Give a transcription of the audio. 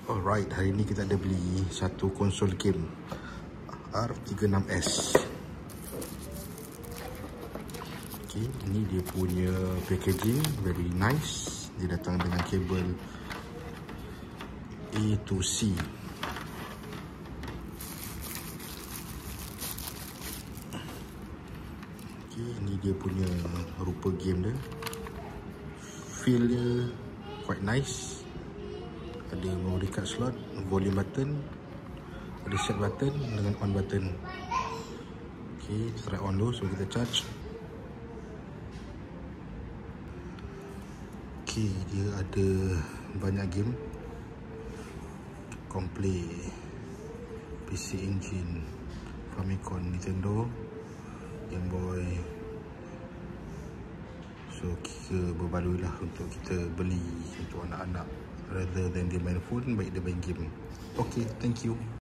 Alright, hari ni kita ada beli satu konsol game R36S. Okay, ini dia punya packaging, very nice. Dia datang dengan kabel A to C. Okay, ini dia punya rupa game dia. Feel dia quite nice. Ada memory card slot, volume button, ada set button dengan on button. Okay, try on dulu, so kita charge. Okay, dia ada banyak game. Complete PC Engine, Famicom, Nintendo, Game Boy. So kita berbaloi lah untuk kita beli untuk anak-anak, rather than dia main phone, baik dia main game. Okay, thank you.